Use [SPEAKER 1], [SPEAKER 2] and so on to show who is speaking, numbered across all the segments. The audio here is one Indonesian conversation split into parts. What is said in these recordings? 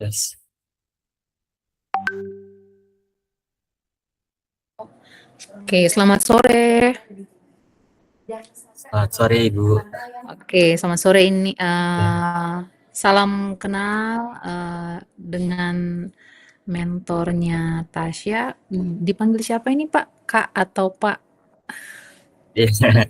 [SPEAKER 1] Yes.
[SPEAKER 2] Oke, selamat sore.
[SPEAKER 1] Selamat sore Ibu.
[SPEAKER 2] Oke, selamat sore ini.
[SPEAKER 1] Ya,
[SPEAKER 2] Salam kenal dengan mentornya Tasya. Dipanggil siapa ini Pak? Kak atau Pak?
[SPEAKER 1] iya.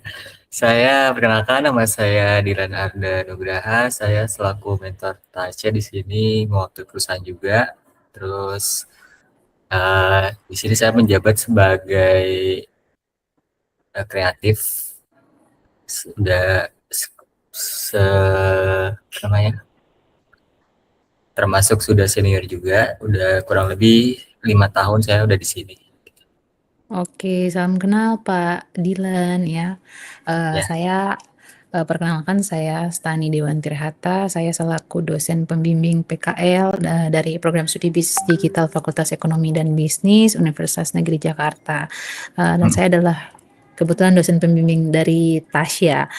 [SPEAKER 1] Saya perkenalkan, nama saya Dilan Arda Nugraha. Saya selaku mentor Tasya di sini mewakili perusahaan juga. Terus di sini saya menjabat sebagai kreatif. Sudah namanya termasuk sudah senior juga. Udah kurang lebih 5 tahun saya udah di sini.
[SPEAKER 2] Oke, salam kenal Pak Dilan ya.
[SPEAKER 1] Ya.
[SPEAKER 2] Saya perkenalkan saya Stani Dewanti Rehata. Saya selaku dosen pembimbing PKL dari program studi bisnis digital Fakultas Ekonomi dan Bisnis Universitas Negeri Jakarta. Dan saya adalah kebetulan dosen pembimbing dari Tasya.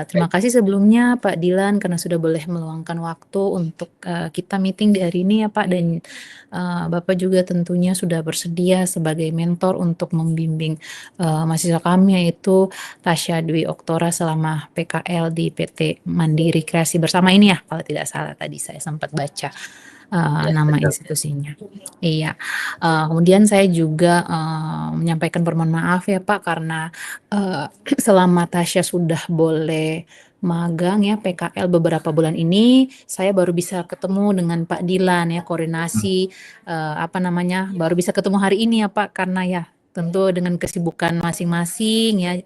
[SPEAKER 2] Terima kasih sebelumnya Pak Dilan karena sudah boleh meluangkan waktu untuk kita meeting di hari ini ya Pak, dan Bapak juga tentunya sudah bersedia sebagai mentor untuk membimbing mahasiswa kami, yaitu Tasya Dwi Oktora selama PKL di PT Mandiri Kreasi Bersama ini ya, kalau tidak salah tadi saya sempat baca
[SPEAKER 1] Ya,
[SPEAKER 2] nama
[SPEAKER 1] betul.
[SPEAKER 2] institusinya. Iya. Kemudian saya juga menyampaikan permohonan maaf ya Pak karena selama Tasya sudah boleh magang ya PKL beberapa bulan ini, saya baru bisa ketemu dengan Pak Dilan ya, koordinasi baru bisa ketemu hari ini ya Pak, karena ya tentu dengan kesibukan masing-masing ya.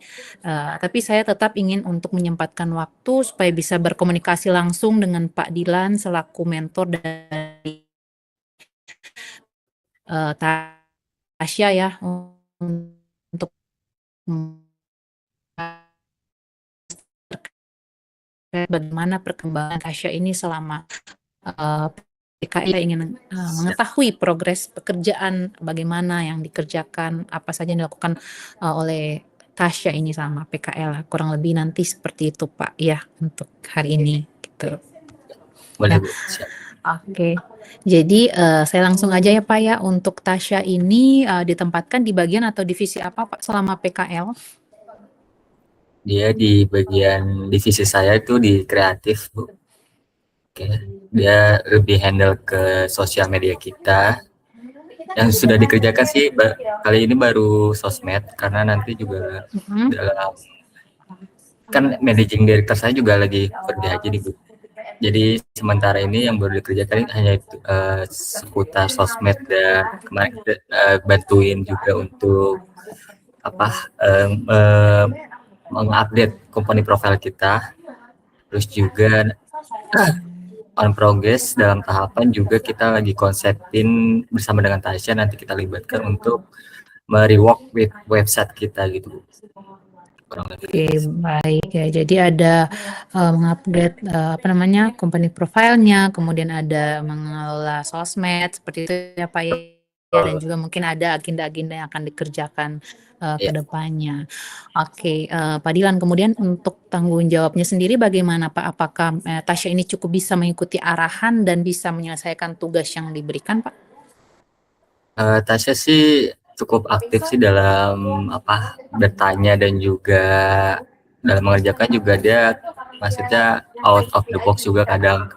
[SPEAKER 2] Tapi saya tetap ingin untuk menyempatkan waktu supaya bisa berkomunikasi langsung dengan Pak Dilan selaku mentor dari Tasya ya, untuk bagaimana perkembangan Tasya ini selama PKI. Saya ingin
[SPEAKER 1] Siap.
[SPEAKER 2] mengetahui progres pekerjaan, bagaimana yang dikerjakan, apa saja yang dilakukan oleh Tasya ini sama PKL. Kurang lebih nanti seperti itu Pak ya untuk hari ini gitu.
[SPEAKER 1] Boleh
[SPEAKER 2] Ya,
[SPEAKER 1] Bu. Siap.
[SPEAKER 2] oke. Jadi saya langsung aja ya Pak ya, untuk Tasya ini ditempatkan di bagian atau divisi apa Pak selama PKL?
[SPEAKER 1] Dia di bagian divisi saya itu di kreatif, Bu. Oke. Dia lebih handle ke sosial media kita. Yang sudah dikerjakan sih kali ini baru sosmed, karena nanti juga
[SPEAKER 2] Mhm.
[SPEAKER 1] dalam, kan managing director saya juga lagi kerja aja di Bu. Jadi sementara ini yang baru dikerjakan hanya itu seputar sosmed, dan kemarin kita bantuin juga untuk apa mengupdate company profile kita. Terus juga on progress dalam tahapan juga kita lagi konsepin bersama dengan Tasya, nanti kita libatkan untuk merework website kita gitu, kurang lebih
[SPEAKER 2] Oke,
[SPEAKER 1] gitu.
[SPEAKER 2] baik ya. Jadi ada mengupgrade company profilnya, kemudian ada mengelola sosmed seperti itu ya Pak ya, dan
[SPEAKER 1] Oh,
[SPEAKER 2] juga mungkin ada agenda-agenda yang akan dikerjakan ke
[SPEAKER 1] ya.
[SPEAKER 2] depannya. Oke, Pak Dilan, kemudian untuk tanggung jawabnya sendiri bagaimana Pak? Apakah Tasya ini cukup bisa mengikuti arahan dan bisa menyelesaikan tugas yang diberikan Pak?
[SPEAKER 1] Tasya sih cukup aktif sih dalam bertanya, dan juga dalam mengerjakan juga dia maksudnya out of the box juga. Kadang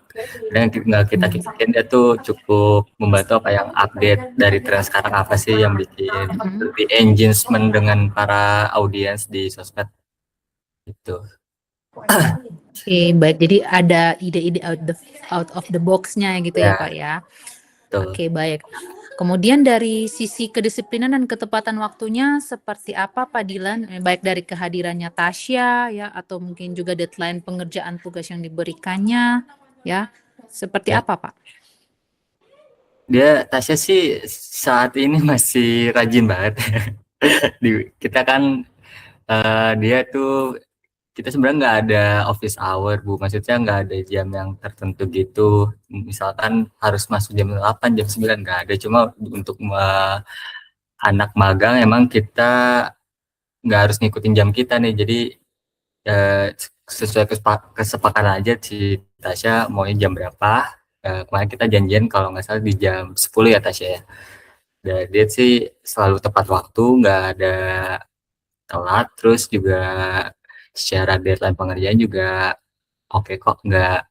[SPEAKER 1] nggak kita pikirin, dia tuh cukup membantu apa yang update dari tren sekarang, apa sih yang bikin
[SPEAKER 2] Mhm.
[SPEAKER 1] lebih engagement dengan para audiens di sosmed itu.
[SPEAKER 2] Oke, baik. Jadi ada ide-ide out of the box-nya gitu ya
[SPEAKER 1] Ya,
[SPEAKER 2] Pak ya.
[SPEAKER 1] betul.
[SPEAKER 2] Oke, baik. Kemudian dari sisi kedisiplinan dan ketepatan waktunya seperti apa Pak Dilan? Baik dari kehadirannya Tasya ya, atau mungkin juga deadline pengerjaan tugas yang diberikannya ya. Seperti
[SPEAKER 1] Ya,
[SPEAKER 2] apa Pak?
[SPEAKER 1] Tasya sih saat ini masih rajin banget. Kita kan dia tuh, kita sebenarnya nggak ada office hour Bu, maksudnya nggak ada jam yang tertentu gitu. Misalkan harus masuk jam 8, jam 9, nggak ada. Cuma untuk anak magang emang kita nggak harus ngikutin jam kita nih. Jadi sesuai kesepakatan aja si Tasya maunya jam berapa. kemarin kita janjian kalau nggak salah di jam 10 ya Tasya ya. Dan dia sih selalu tepat waktu, nggak ada telat, terus juga secara deadline pengerjaan juga oke kok, nggak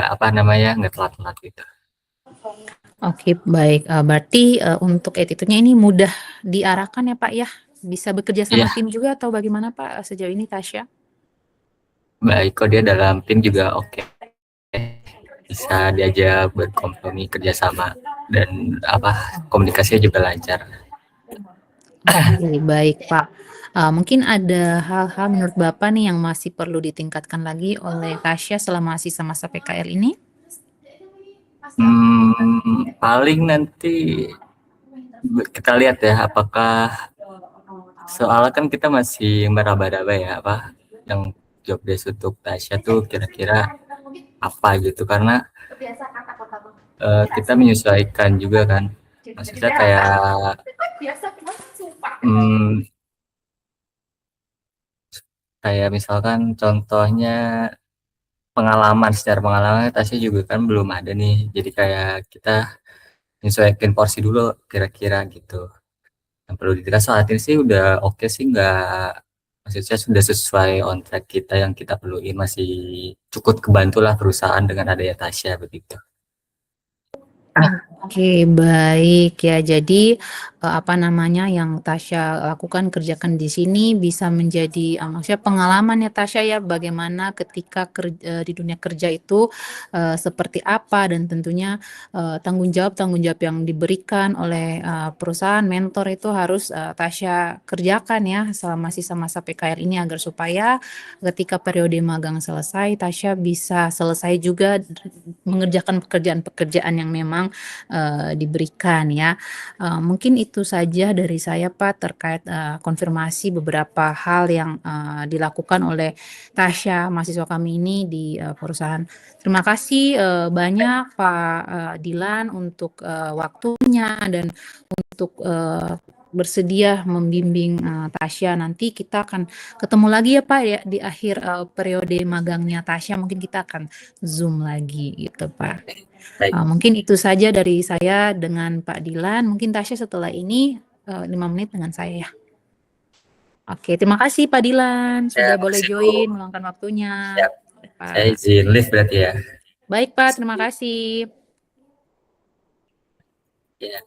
[SPEAKER 1] apa namanya, nggak telat-telat gitu.
[SPEAKER 2] Oke, baik. Berarti untuk attitude-nya ini mudah diarahkan ya Pak ya? Bisa bekerja sama
[SPEAKER 1] Iya,
[SPEAKER 2] tim juga atau bagaimana Pak sejauh ini Tasya?
[SPEAKER 1] baik kok dia dalam tim juga oke. Bisa diajak berkompromi kerjasama dan apa komunikasinya juga lancar.
[SPEAKER 2] Oke, baik Pak. Mungkin ada hal-hal menurut Bapak nih yang masih perlu ditingkatkan lagi oleh Tasya selama sisa masa PKL ini?
[SPEAKER 1] Paling nanti kita lihat ya apakah soalnya kan kita masih meraba-raba ya apa yang job desk untuk Tasya tuh kira-kira apa gitu karena kita menyesuaikan juga kan maksudnya kayak hmm, kayak misalkan contohnya secara pengalaman Tasya juga kan belum ada nih jadi kayak kita menyesuaikan porsi dulu kira-kira gitu. Yang perlu ditekan saat ini sih udah oke sih, nggak maksudnya sudah sesuai on track kita yang kita perluin, masih cukup kebantulah perusahaan dengan adanya Tasya begitu.
[SPEAKER 2] Oke, baik ya. Jadi, apa namanya, yang Tasya lakukan, kerjakan di sini bisa menjadi, maksudnya pengalaman ya Tasya ya, bagaimana ketika di dunia kerja itu, seperti apa dan tentunya, tanggung jawab yang diberikan oleh, perusahaan, mentor itu harus, Tasya kerjakan ya selama sisa masa PKL ini agar supaya ketika periode magang selesai, Tasya bisa selesai juga mengerjakan pekerjaan-pekerjaan yang memang diberikan ya. Mungkin itu saja dari saya Pak terkait konfirmasi beberapa hal yang dilakukan oleh Tasya mahasiswa kami ini di perusahaan. Terima kasih banyak Pak Dilan untuk waktunya dan untuk bersedia membimbing Tasya. Nanti kita akan ketemu lagi ya Pak ya di akhir periode magangnya Tasya. Mungkin kita akan Zoom lagi gitu Pak.
[SPEAKER 1] Baik,
[SPEAKER 2] Mungkin itu saja dari saya dengan Pak Dilan. Mungkin Tasya setelah ini 5 menit dengan saya ya. Oke, terima kasih Pak Dilan
[SPEAKER 1] ya
[SPEAKER 2] sudah boleh
[SPEAKER 1] makasih Bu.
[SPEAKER 2] join meluangkan waktunya.
[SPEAKER 1] Siap. Saya
[SPEAKER 2] Pak.
[SPEAKER 1] izin live berarti ya.
[SPEAKER 2] Baik Pak, terima kasih.
[SPEAKER 1] Ya.